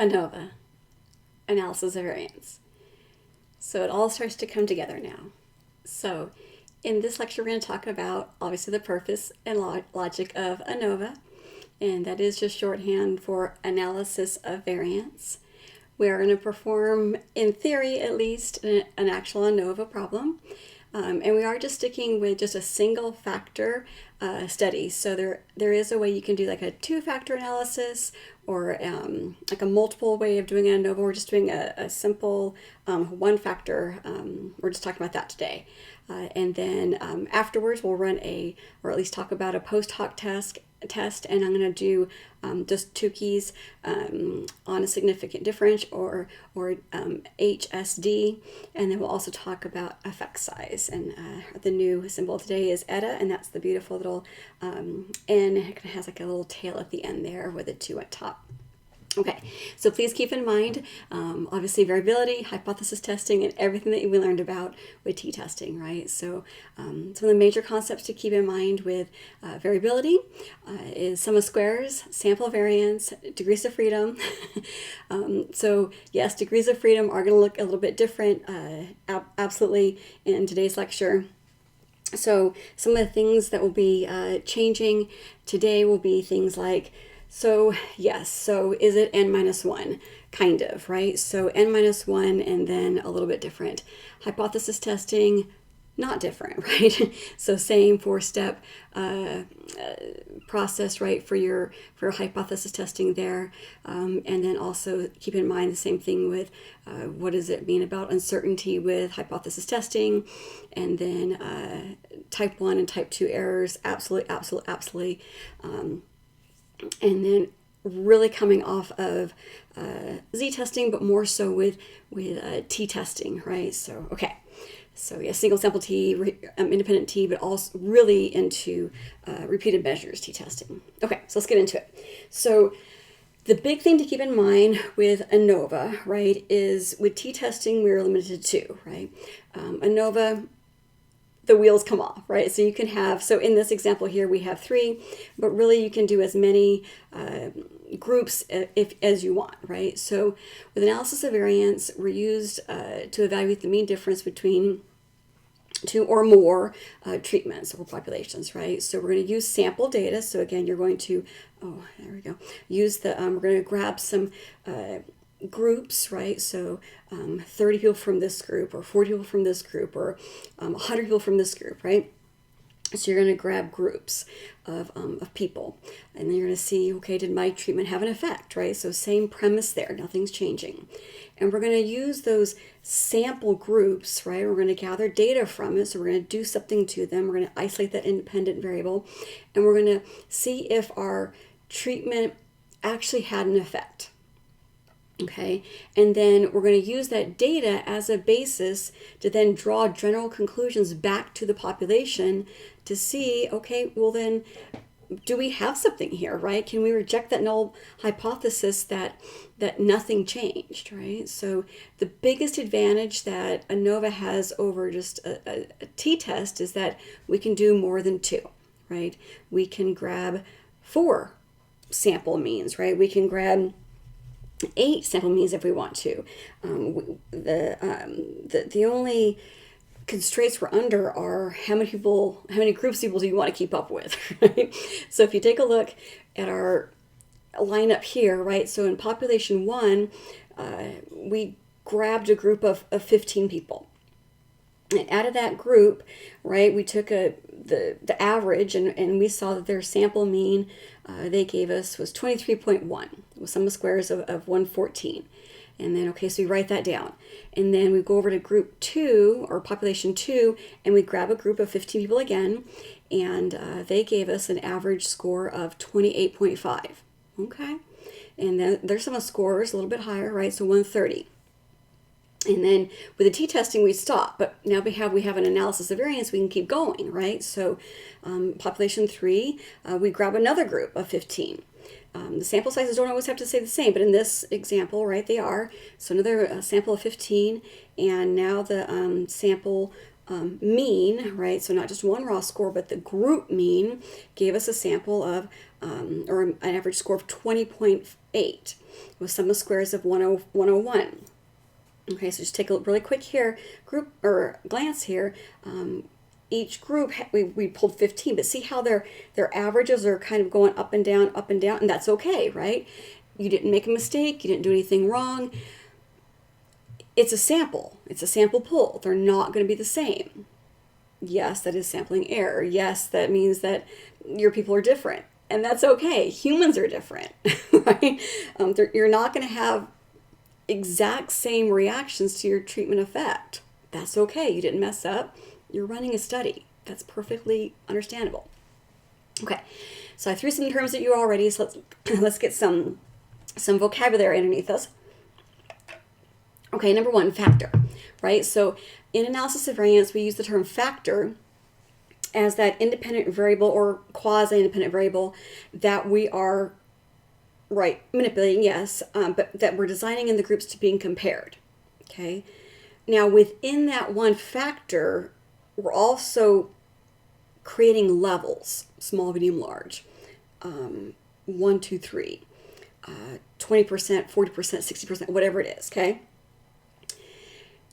Anova, analysis of variance. So it all starts to come together now. So in this lecture, we're going to talk about obviously the purpose and logic of Anova, and that is just shorthand for analysis of variance. We are going to perform, in theory at least, an actual Anova problem. And we are just sticking with just a single factor study. So there is a way you can do like a two-factor analysis or like a multiple way of doing an ANOVA. We're just doing a simple one factor. We're just talking about that today. And then afterwards we'll run or at least talk about a post hoc test, and I'm going to do just two keys on a significant difference or HSD, and then we'll also talk about effect size. And the new symbol today is eta, and that's the beautiful little N. It has like a little tail at the end there with a 2 at top. Okay, so please keep in mind, obviously, variability, hypothesis testing, and everything that we learned about with t-testing, right? So some of the major concepts to keep in mind with variability is sum of squares, sample variance, degrees of freedom. So yes, degrees of freedom are going to look a little bit different, absolutely, in today's lecture. So some of the things that will be changing today will be things like, so yes, so is it n minus 1? Kind of, right? So n minus 1 and then a little bit different. Hypothesis testing, not different, right? So same 4-step process, right, for hypothesis testing there. And then also keep in mind the same thing with what does it mean about uncertainty with hypothesis testing, and then type 1 and type 2 errors, absolutely. And then really coming off of z-testing, but more so with t-testing, right? So, okay. So, yeah, single sample t, independent t, but also really into repeated measures t-testing. Okay, so let's get into it. So, the big thing to keep in mind with ANOVA, right, is with t-testing, we're limited to 2, right? ANOVA, the wheels come off, right? So you can have, so in this example here, we have 3, but really you can do as many groups as you want, right? So with analysis of variance, we're used to evaluate the mean difference between 2 or more treatments or populations, right? So we're going to use sample data. So again, you're going to, there we go, use we're going to grab some groups, right? So 30 people from this group, or 40 people from this group, or 100 people from this group, right? So you're going to grab groups of people, and then you're going to see, okay, did my treatment have an effect, right? So same premise there, nothing's changing. And we're going to use those sample groups, right? We're going to gather data from it, so we're going to do something to them. We're going to isolate that independent variable, and we're going to see if our treatment actually had an effect. Okay, and then we're going to use that data as a basis to then draw general conclusions back to the population to see, okay, well then, do we have something here, right? Can we reject that null hypothesis that nothing changed, right? So the biggest advantage that ANOVA has over just a t-test is that we can do more than 2, right? We can grab 4 sample means, right? We can grab 8 sample means if we want to. The only constraints we're under are how many groups of people do you want to keep up with, right? So if you take a look at our lineup here, right? So in population 1, we grabbed a group of 15 people. And out of that group, right, we took the average, and we saw that their sample mean they gave us was 23.1, with sum of squares of 114. And then, okay, so we write that down. And then we go over to group 2, or population 2, and we grab a group of 15 people again, and they gave us an average score of 28.5. Okay? And then there's some scores a little bit higher, right? So 130. And then with the t-testing, we stop, but now we have an analysis of variance, we can keep going, right? So population 3, we grab another group of 15. The sample sizes don't always have to stay the same, but in this example, right, they are. So another sample of 15, and now the sample mean, right, so not just one raw score, but the group mean gave us a sample of, or an average score of 20.5. 8 with sum of squares of 101. Okay, so just take a really quick here, glance here. Each group, we pulled 15, but see how their averages are kind of going up and down, and that's okay, right? You didn't make a mistake, you didn't do anything wrong. It's a sample pull. They're not going to be the same. Yes, that is sampling error. Yes, that means that your people are different, and that's okay. Humans are different, right? You're not going to have exact same reactions to your treatment effect. That's okay. You didn't mess up. You're running a study. That's perfectly understandable. Okay, so I threw some terms at you already, so let's get some vocabulary underneath us. Okay, number 1, factor, right? So in analysis of variance, we use the term factor as that independent variable or quasi-independent variable that we are manipulating, yes, but that we're designing in the groups to being compared. Okay, now within that one factor, we're also creating levels, small, medium, large, 1, 2, 3, 20%, 40%, 60%, whatever it is. Okay.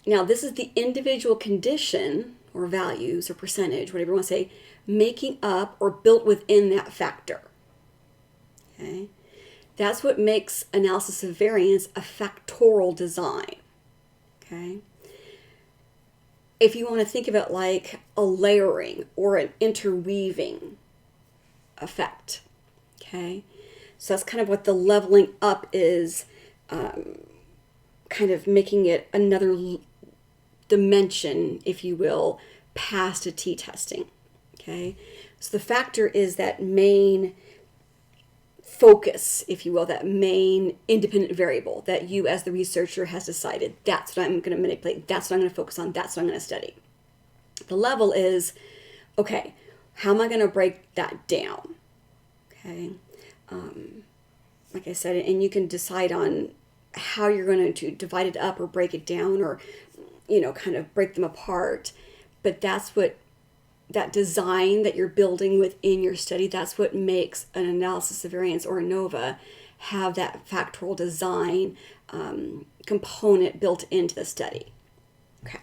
Now this is the individual condition or values or percentage, whatever you want to say, making up or built within that factor. Okay. That's what makes analysis of variance a factorial design. Okay. If you want to think of it like a layering or an interweaving effect. Okay. So that's kind of what the leveling up is, kind of making it another dimension, if you will, past a t-testing. Okay. So the factor is that main focus, if you will, that main independent variable that you as the researcher has decided, that's what I'm going to manipulate, that's what I'm going to focus on, that's what I'm going to study. The level is, okay, how am I going to break that down? Okay, like I said, and you can decide on how you're going to divide it up or break it down or, kind of break them apart, but that's what that design that you're building within your study, that's what makes an analysis of variance or Anova have that factorial design component built into the study. Okay.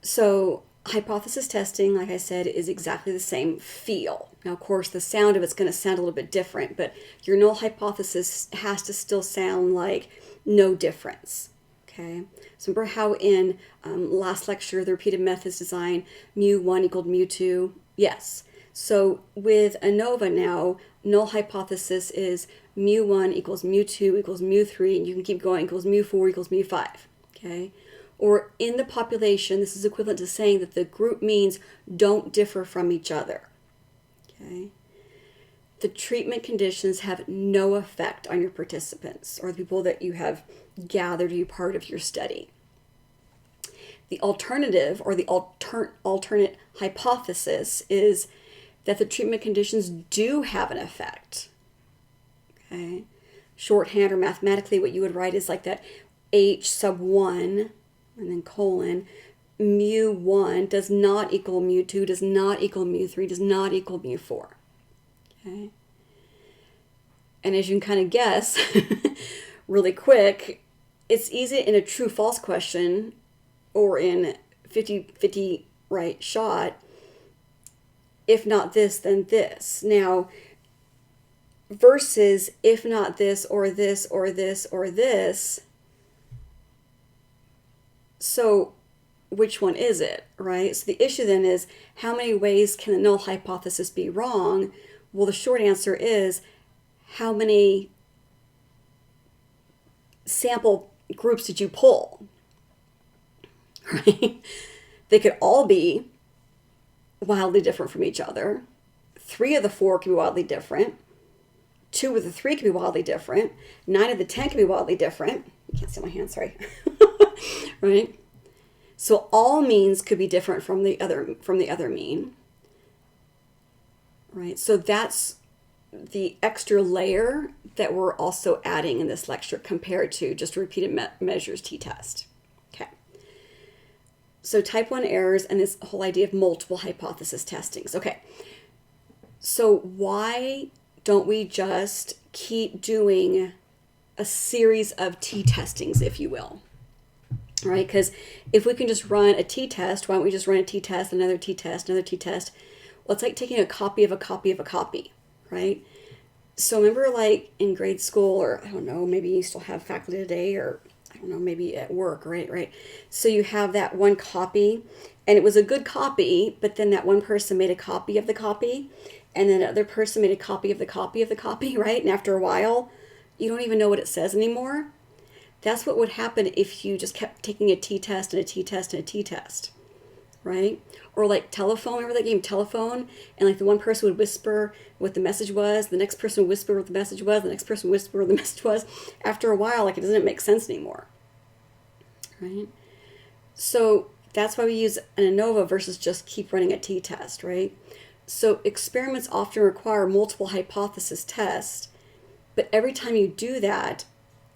So hypothesis testing, like I said, is exactly the same feel. Now, of course, the sound of it's going to sound a little bit different, but your null hypothesis has to still sound like no difference. Okay, so remember how in last lecture the repeated methods design mu1 equaled mu2? Yes. So with Anova now, null hypothesis is mu1 equals mu2 equals mu3, and you can keep going, equals mu4 equals mu5. Okay, or in the population, this is equivalent to saying that the group means don't differ from each other. Okay. The treatment conditions have no effect on your participants or the people that you have gathered to be part of your study. The alternative or the alternate hypothesis is that the treatment conditions do have an effect. Okay, shorthand or mathematically, what you would write is like that H sub 1 and then colon mu1 does not equal mu2, does not equal mu3, does not equal mu4. Okay. And as you can kind of guess really quick, it's easy in a true-false question or in 50-50 right shot, if not this, then this. Now, versus if not this or this or this or this, so which one is it, right? So the issue then is, how many ways can a null hypothesis be wrong? Well, the short answer is, how many sample groups did you pull? Right? They could all be wildly different from each other. 3 of the 4 can be wildly different. 2 of the 3 can be wildly different. 9 of the 10 can be wildly different. You can't see my hand, sorry. Right? So all means could be different from the other mean. Right? So that's the extra layer that we're also adding in this lecture compared to just repeated measures t-test. Okay. So type 1 errors and this whole idea of multiple hypothesis testings. Okay. So why don't we just keep doing a series of t-testings, if you will? Right? Because if we can just run a t-test, why don't we just run a t-test, another t-test, another t-test? Well, it's like taking a copy of a copy of a copy, right? So remember, like in grade school, or I don't know, maybe you still have faculty today, or I don't know, maybe at work, right? So you have that one copy, and it was a good copy, but then that one person made a copy of the copy, and then another person made a copy of the copy of the copy, right? And after a while, you don't even know what it says anymore. That's what would happen if you just kept taking a t-test and a t-test and a t-test, right? Or like telephone, remember that game Telephone? And like the one person would whisper what the message was, the next person would whisper what the message was, the next person would whisper what the message was. After a while, like it doesn't make sense anymore, right? So that's why we use an Anova versus just keep running a t-test, right? So experiments often require multiple hypothesis tests, but every time you do that,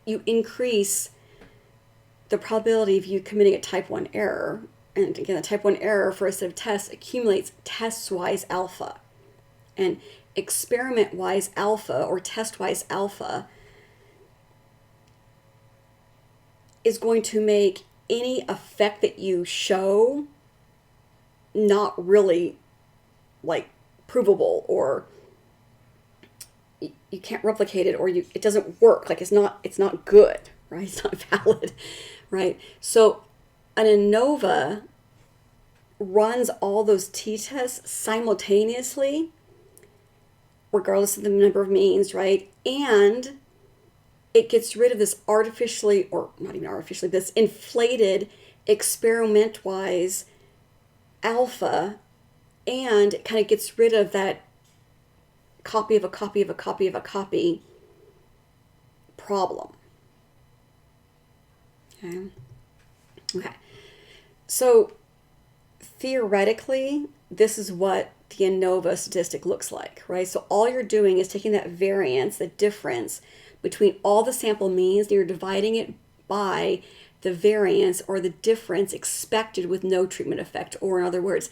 you increase the probability of you committing a type 1 error. And again, the type 1 error for a set of tests accumulates test-wise alpha. And experiment-wise alpha or test-wise alpha is going to make any effect that you show not really like provable, or you can't replicate it, or it doesn't work. Like it's not good, right? It's not valid, right? So an Anova runs all those t-tests simultaneously, regardless of the number of means, right? And it gets rid of this artificially, or not even artificially, this inflated experiment-wise alpha, and it kind of gets rid of that copy of a copy of a copy of a copy problem. Okay. So theoretically, this is what the Anova statistic looks like, right? So all you're doing is taking that variance, the difference between all the sample means, and you're dividing it by the variance or the difference expected with no treatment effect, or in other words,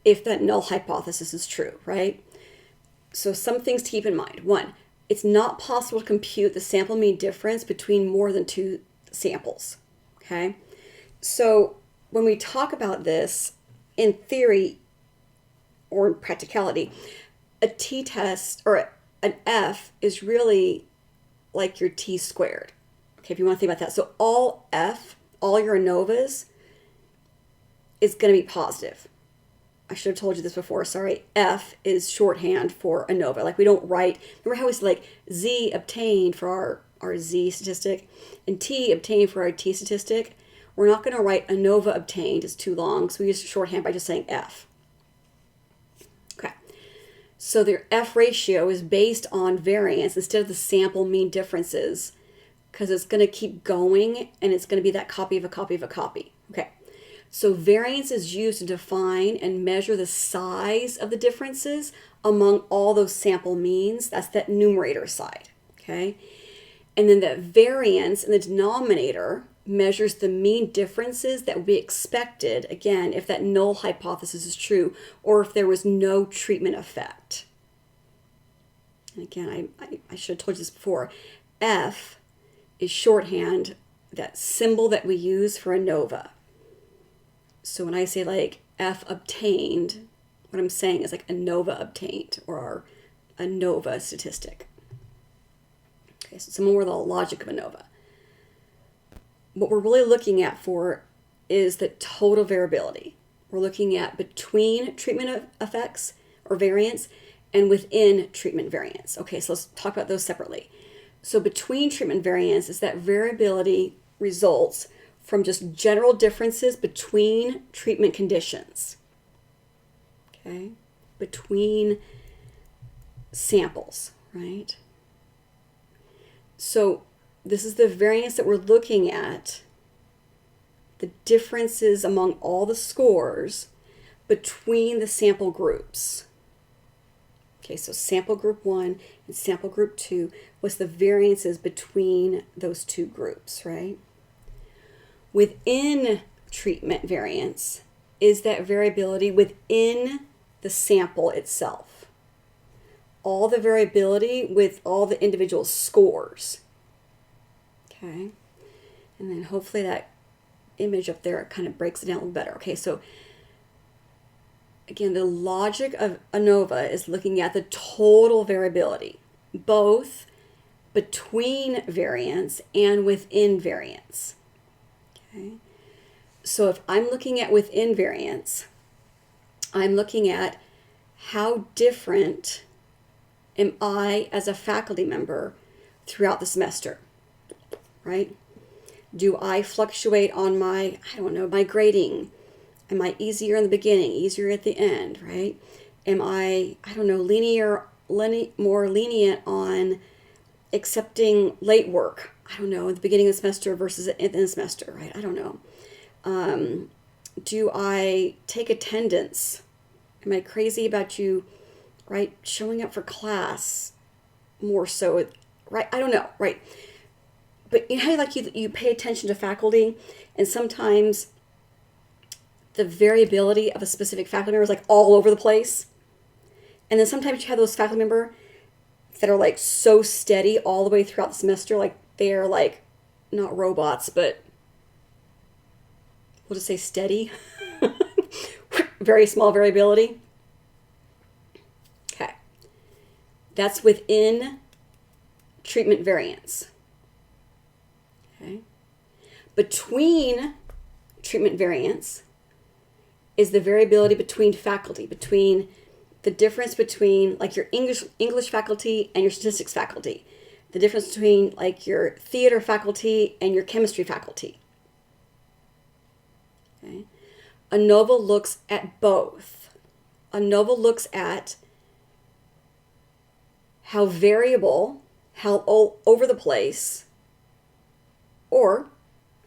if that null hypothesis is true, right? So some things to keep in mind. One, it's not possible to compute the sample mean difference between more than two samples, okay? So when we talk about this, in theory or in practicality, a t-test or an F is really like your t squared, okay, if you want to think about that. So all F, all your Anovas is going to be positive. I should have told you this before, sorry. F is shorthand for Anova. Like we don't write, remember how we say like Z obtained for our Z statistic and T obtained for our T statistic? We're not going to write Anova obtained, it's too long, so we use shorthand by just saying F. Okay, so their F ratio is based on variance instead of the sample mean differences, because it's going to keep going and it's going to be that copy of a copy of a copy. Okay. So variance is used to define and measure the size of the differences among all those sample means. That's that numerator side, okay? And then that variance in the denominator measures the mean differences that would be expected, again, if that null hypothesis is true or if there was no treatment effect. And again, I should have told you this before. F is shorthand, that symbol that we use for Anova. So when I say like F obtained, what I'm saying is like Anova obtained, or our Anova statistic. Okay, so some more of the logic of Anova. What we're really looking at for is the total variability. We're looking at between treatment effects or variance and within treatment variance. Okay, so let's talk about those separately. So between treatment variance is that variability results from just general differences between treatment conditions, okay, between samples, right? So this is the variance that we're looking at, the differences among all the scores between the sample groups. Okay, so sample group 1 and sample group 2 was the variances between those two groups, right? Within treatment variance is that variability within the sample itself. all the variability with all the individual scores. Okay. And then hopefully that image up there kind of breaks it down a little better. Okay, so again, the logic of Anova is looking at the total variability, both between variants and within variants. Okay. So if I'm looking at within variants, I'm looking at how different am I as a faculty member throughout the semester, right? Do I fluctuate on my grading? Am I easier in the beginning, easier at the end, right? Am I more lenient on accepting late work? In the beginning of the semester versus at the end of the semester, right? I don't know. Do I take attendance? Am I crazy about you, right, showing up for class more so, right? I don't know, right? But you know how you pay attention to faculty, and sometimes the variability of a specific faculty member is like all over the place. And then sometimes you have those faculty member that are like so steady all the way throughout the semester, like they're like not robots, but we'll just say steady. Very small variability. Okay. That's within treatment variance. Okay. Between treatment variance is the variability between faculty, between the difference between like your English faculty and your statistics faculty, the difference between like your theater faculty and your chemistry faculty. Okay. Anova looks at both. Anova looks at how variable, how all over the place, or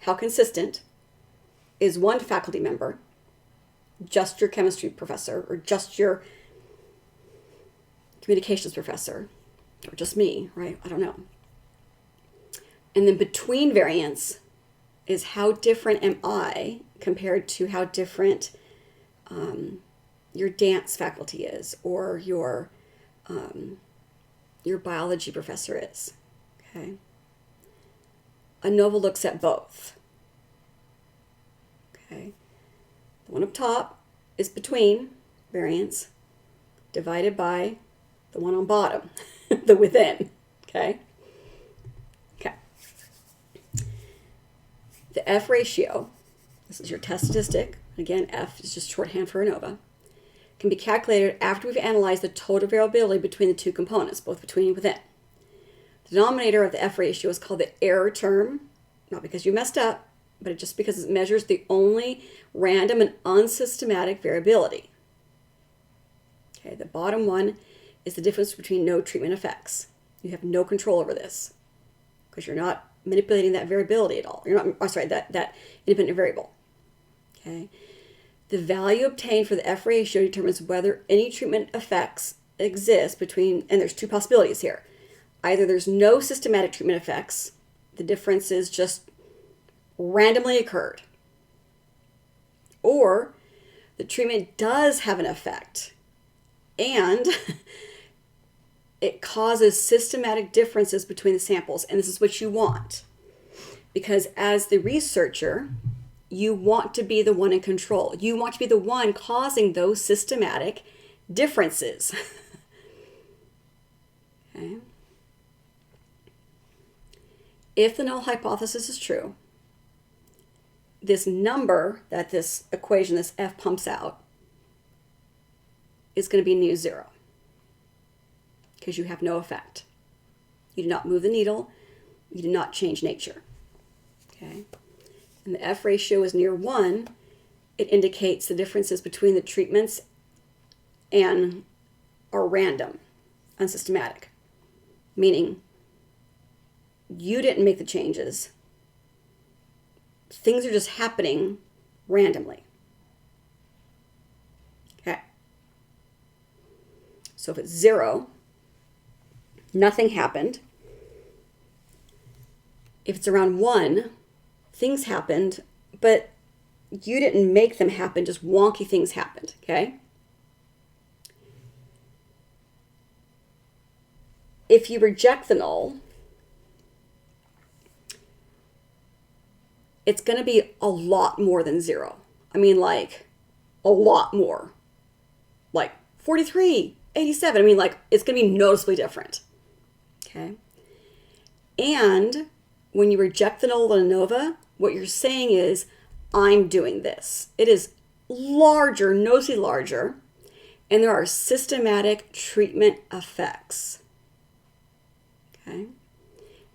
how consistent is one faculty member, just your chemistry professor, or just your communications professor, or just me, right? I don't know. And then between variants is how different am I compared to how different your dance faculty is, or your biology professor is. Okay. Anova looks at both. Okay. The one up top is between variants divided by the one on bottom, the within. Okay. Okay. The F ratio, this is your test statistic. Again, F is just shorthand for Anova, can be calculated after we've analyzed the total variability between the two components, both between and within. The denominator of the F ratio is called the error term, not because you messed up, but just because it measures the only random and unsystematic variability. Okay, the bottom one is the difference between no treatment effects. You have no control over this because you're not manipulating that variability at all. You're not, that independent variable. Okay. The value obtained for the F ratio determines whether any treatment effects exist between, and there's two possibilities here. Either there's no systematic treatment effects, the difference is just randomly occurred, or the treatment does have an effect and it causes systematic differences between the samples, and this is what you want. Because as the researcher, you want to be the one in control. You want to be the one causing those systematic differences. Okay. If the null hypothesis is true, this number that this equation, this F pumps out, is going to be nu zero because you have no effect. You did not move the needle. You did not change nature. Okay. And the F ratio is near 1. It indicates the differences between the treatments and are random, unsystematic, meaning you didn't make the changes. Things are just happening randomly. Okay. So if it's 0, nothing happened. If it's around 1, things happened, but you didn't make them happen, just wonky things happened, okay? if you reject the null, it's going to be a lot more than 0. I mean, like, a lot more. Like 43, 87. I mean, like, it's going to be noticeably different. Okay? And when you reject the null in ANOVA, what you're saying is, I'm doing this. It is larger, noticeably larger, and there are systematic treatment effects. Okay?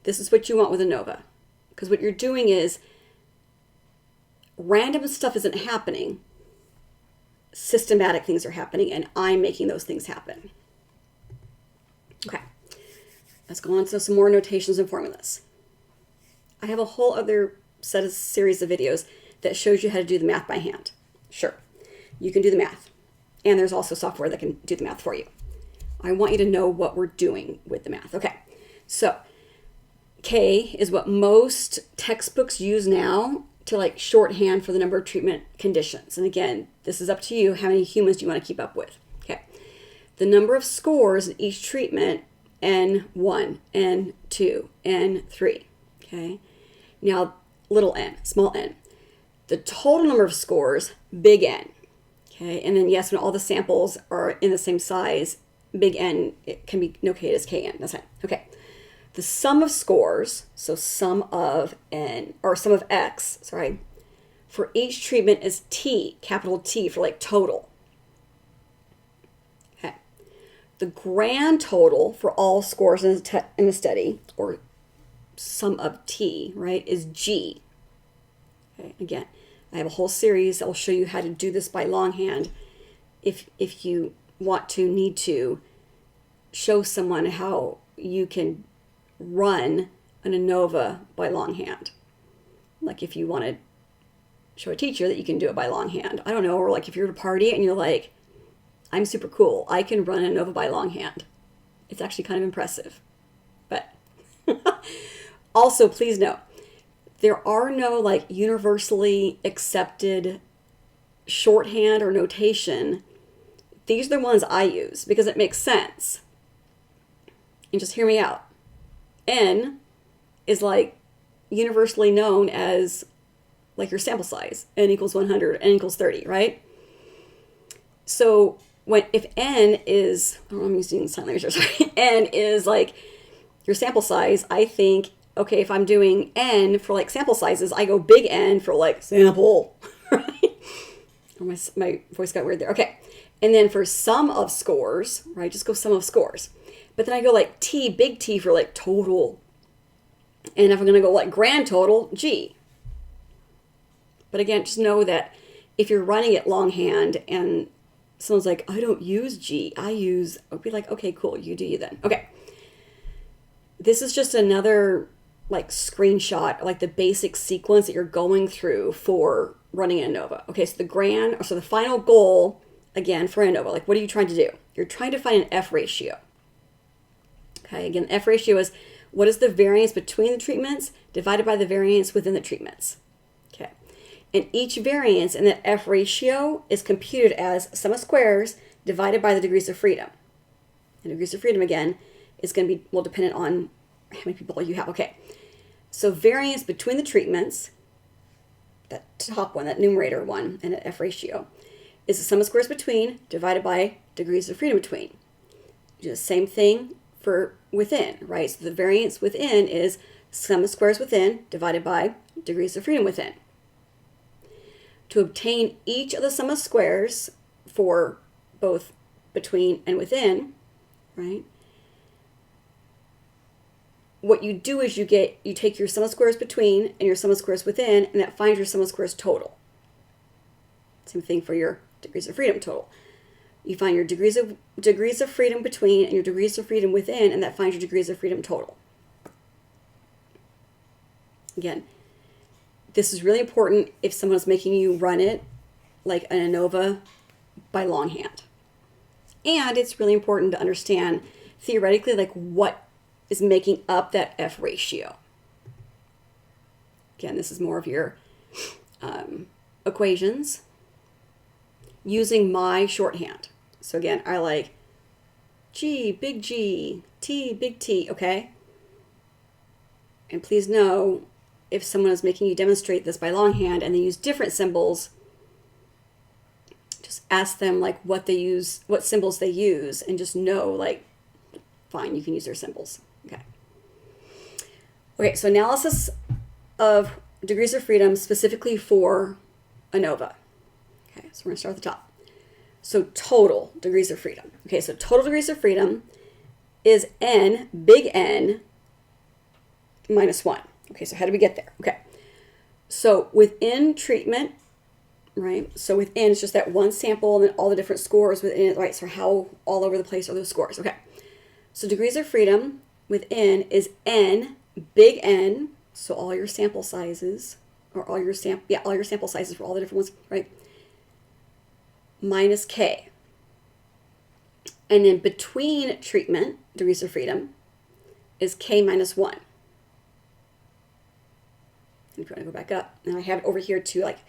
This is what you want with ANOVA. Because what you're doing is, random stuff isn't happening. Systematic things are happening, and I'm making those things happen. Okay. Let's go on to some more notations and formulas. I have a whole other series of videos that shows you how to do the math by hand. Sure, you can do the math. And there's also software that can do the math for you. I want you to know what we're doing with the math. Okay, so K is what most textbooks use now to like shorthand for the number of treatment conditions. And again, this is up to you. How many humans do you want to keep up with? Okay, the number of scores in each treatment, N1, N2, N3. Okay, now little n, small n. The total number of scores, big N. Okay, and then yes, when all the samples are in the same size, big N, it can be notated as Kn. That's fine. Okay, the sum of scores, so sum of N, or sum of X, sorry, for each treatment is T, capital T for like total. Okay, the grand total for all scores in the study, or sum of T, right, is G. Okay, again, I have a whole series that will show you how to do this by longhand if you need to show someone how you can run an ANOVA by longhand. Like if you want to show a teacher that you can do it by longhand. I don't know, or like if you're at a party and you're like, I'm super cool, I can run an ANOVA by longhand. It's actually kind of impressive. But also, please note, there are no like universally accepted shorthand or notation. These are the ones I use because it makes sense. And just hear me out. N is like universally known as like your sample size. N equals 100, N equals 30, right? So if N is, I'm using sign language, sorry. N is like your sample size, I think, okay, if I'm doing N for like sample sizes, I go big N for like sample, right? Oh, my voice got weird there. Okay. And then for sum of scores, right, just go sum of scores. But then I go like T, big T for like total. And if I'm going to go like grand total, G. But again, just know that if you're running it longhand and someone's like, I don't use G, I'll be like, okay, cool, you do you then. Okay. This is just another like screenshot, like the basic sequence that you're going through for running an ANOVA. Okay, so the final goal, again, for ANOVA, like what are you trying to do? You're trying to find an F ratio. Okay, again, F ratio is what is the variance between the treatments divided by the variance within the treatments. Okay, and each variance in that F ratio is computed as sum of squares divided by the degrees of freedom. And degrees of freedom, again, is going to be, well, dependent on how many people you have. Okay, so variance between the treatments, that top one, that numerator one, and an F ratio, is the sum of squares between divided by degrees of freedom between. Do the same thing for within, right? So the variance within is sum of squares within divided by degrees of freedom within. To obtain each of the sum of squares for both between and within, right? What you do is you take your sum of squares between and your sum of squares within, and that finds your sum of squares total. Same thing for your degrees of freedom total. You find your degrees of freedom between and your degrees of freedom within, and that finds your degrees of freedom total. Again, this is really important if someone's making you run it like an ANOVA by longhand. And it's really important to understand theoretically like what is making up that F ratio. Again, this is more of your equations using my shorthand. So again, I like G, big G, T, big T, okay? And please know, if someone is making you demonstrate this by longhand and they use different symbols, just ask them like what they use, what symbols they use, and just know like, fine, you can use their symbols. Okay. Okay, so analysis of degrees of freedom specifically for ANOVA. Okay, so we're gonna start at the top. So total degrees of freedom. Okay, so total degrees of freedom is N, big N, minus 1. Okay, so how do we get there? Okay, so within treatment, right? So within, it's just that one sample and then all the different scores within it, right? So how all over the place are those scores? Okay, so degrees of freedom within is N, big N, so all your sample sizes, or all your sample sizes for all the different ones, right? Minus K. And then between treatment, degrees of freedom, is K minus 1. And if you want to go back up, and I have it over here too, like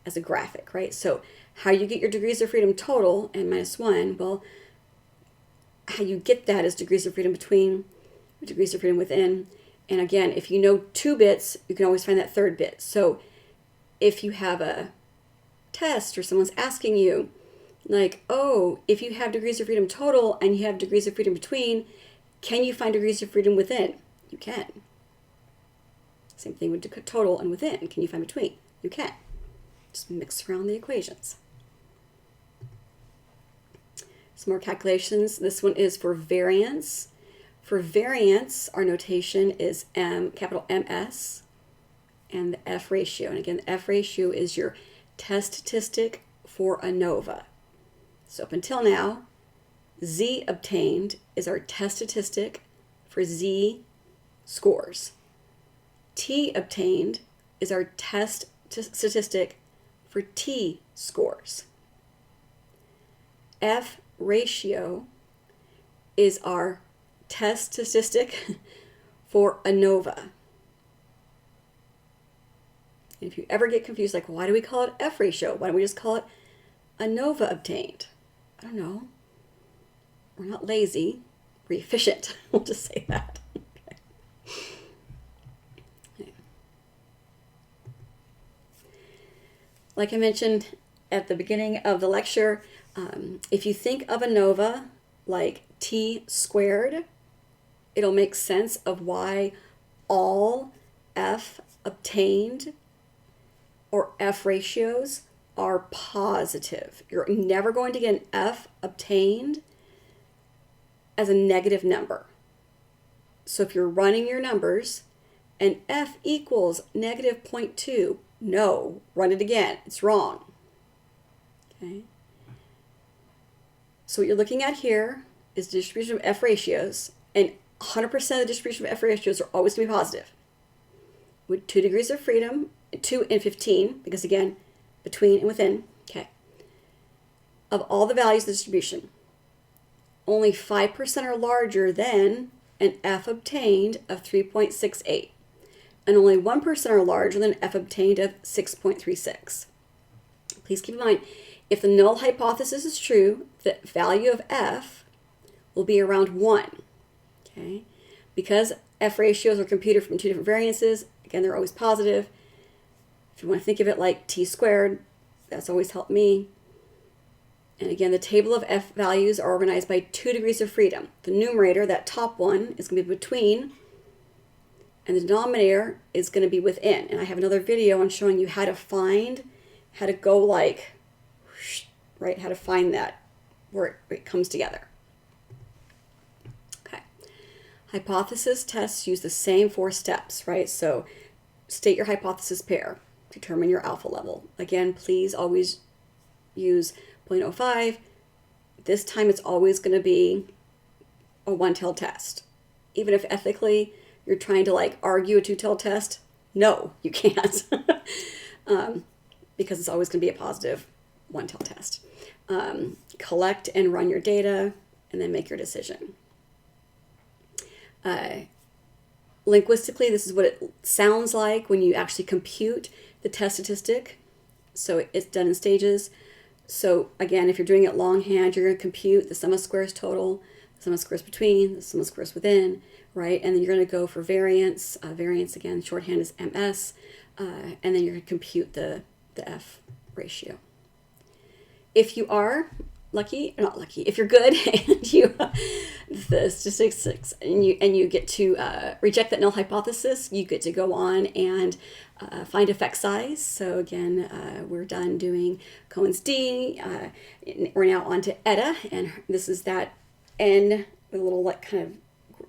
as a graphic, right? So how you get your degrees of freedom total, N minus 1, well, how you get that is degrees of freedom between, degrees of freedom within. And again, if you know 2 bits, you can always find that 3rd bit. So if you have a test or someone's asking you, like, oh, if you have degrees of freedom total and you have degrees of freedom between, can you find degrees of freedom within? You can. Same thing with total and within. Can you find between? You can. Just mix around the equations. Some more calculations. This one is for variance. For variance, our notation is M, capital MS, and the F ratio. And again, the F ratio is your test statistic for ANOVA. So up until now, Z obtained is our test statistic for Z scores. T obtained is our test statistic for T scores. F ratio is our test statistic for ANOVA. And if you ever get confused, like, why do we call it F ratio? Why don't we just call it ANOVA obtained? I don't know. We're not lazy. We're efficient. We'll just say that. Okay. Like I mentioned at the beginning of the lecture, if you think of ANOVA like T squared, it'll make sense of why all F obtained or F ratios are positive. You're never going to get an F obtained as a negative number. So if you're running your numbers and F equals negative 0.2, no, run it again. It's wrong. Okay. So what you're looking at here is the distribution of F ratios, and 100% of the distribution of F ratios are always going to be positive. With 2 degrees of freedom, 2 and 15, because again, between and within, okay. Of all the values of the distribution, only 5% are larger than an F obtained of 3.68, and only 1% are larger than F obtained of 6.36. Please keep in mind, if the null hypothesis is true, the value of F will be around 1, okay? Because F ratios are computed from 2 different variances, again, they're always positive. If you want to think of it like T squared, that's always helped me. And again, the table of F values are organized by 2 degrees of freedom. The numerator, that top one, is going to be between, and the denominator is going to be within. And I have another video on showing you how to find, how to go like, right, how to find that where it comes together. Okay. Hypothesis tests use the same 4 steps, right? So state your hypothesis pair, determine your alpha level. Again, please always use 0.05. This time it's always going to be a 1-tailed test. Even if ethically you're trying to like argue a 2-tailed test, no, you can't. Because it's always going to be a positive 1-tailed test. Collect and run your data and then make your decision. Linguistically, this is what it sounds like when you actually compute the test statistic. So it's done in stages. So again, if you're doing it longhand, you're going to compute the sum of squares total, sum of squares between, the sum of squares within, right? And then you're going to go for variance. Variance, again, shorthand is MS. And then you're going to compute the F ratio. If you are lucky, or not lucky, if you're good and you the statistics and you get to reject that null hypothesis, you get to go on and find effect size. So again, we're done doing Cohen's d. We're now on to eta, and this is that n with a little like kind of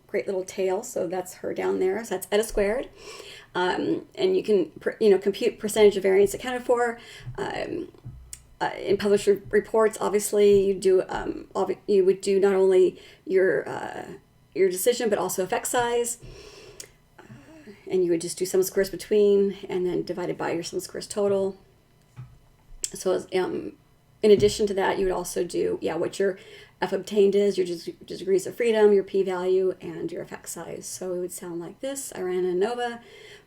great little tail. So that's her down there. So that's eta squared. And you can compute percentage of variance accounted for. In published reports, obviously you would do not only your decision but also effect size, and you would just do sum of squares between and then divided by your sum of squares total. So in addition to that, you would also do what your F obtained is, your degrees of freedom, your p-value, and your effect size. So it would sound like this. I ran Anova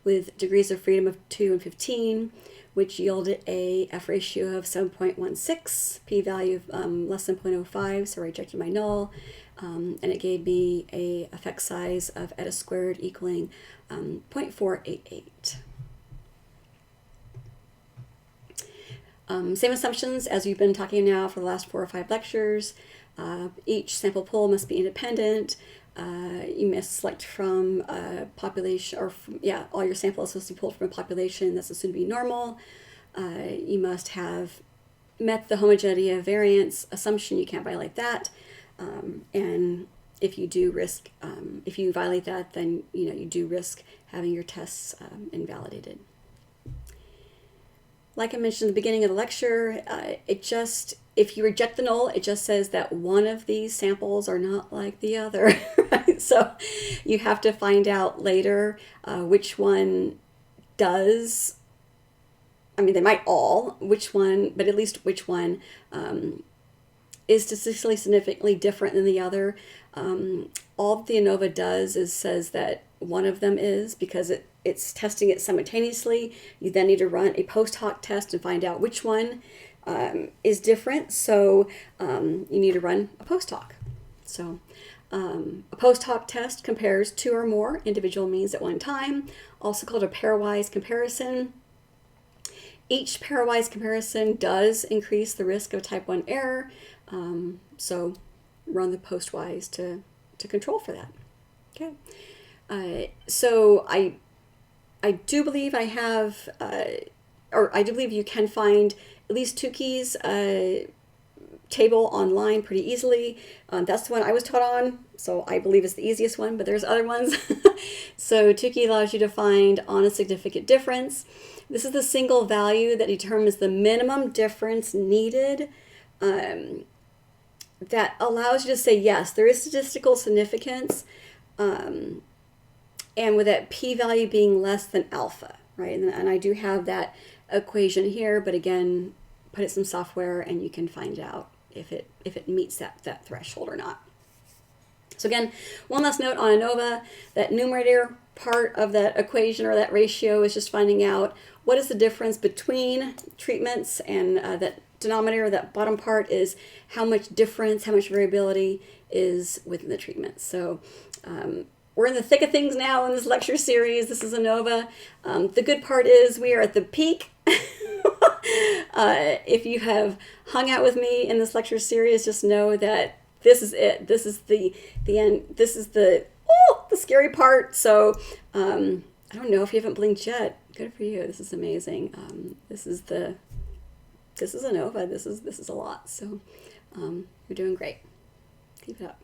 with degrees of freedom of 2 and 15, which yielded a F ratio of 7.16, p-value of less than 0.05, so I rejected my null, and it gave me a effect size of eta squared equaling 0.488. Same assumptions as we've been talking now for the last 4 or 5 lectures. Each sample pool must be independent. You must select from a population, or all your samples must be pulled from a population that's assumed to be normal. You must have met the homogeneity of variance assumption. You can't violate that. And if you do risk, if you violate that, then you do risk having your tests invalidated. Like I mentioned at the beginning of the lecture, if you reject the null, it just says that one of these samples are not like the other. Right? So you have to find out later which one does. I mean, they might all, which one, but at least which one is statistically significantly different than the other. All the Anova does is says that one of them is, because it's testing it simultaneously. You then need to run a post hoc test and find out which one is different. So you need to run a post hoc. So a post hoc test compares 2 or more individual means at one time, also called a pairwise comparison. Each pairwise comparison does increase the risk of type 1 error. So run the postwise to control for that. Okay. So I do believe I have, or I do believe you can find at least Tukey's table online pretty easily. That's the one I was taught on, so I believe it's the easiest one, but there's other ones. So Tukey allows you to find on a significant difference. This is the single value that determines the minimum difference needed. That allows you to say, yes, there is statistical significance, and with that p-value being less than alpha, right? And I do have that equation here, but again, put it in some software and you can find out if it meets that threshold or not. So again, one last note on Anova, that numerator part of that equation or that ratio is just finding out what is the difference between treatments, and that denominator, that bottom part, is how much difference, how much variability is within the treatment. So we're in the thick of things now in this lecture series. This is Anova. The good part is we are at the peak. If you have hung out with me in this lecture series, just know that this is it. This is the end. This is the scary part. So I don't know if you haven't blinked yet. Good for you. This is amazing. This is Anova. This is a lot. So you're doing great. Keep it up.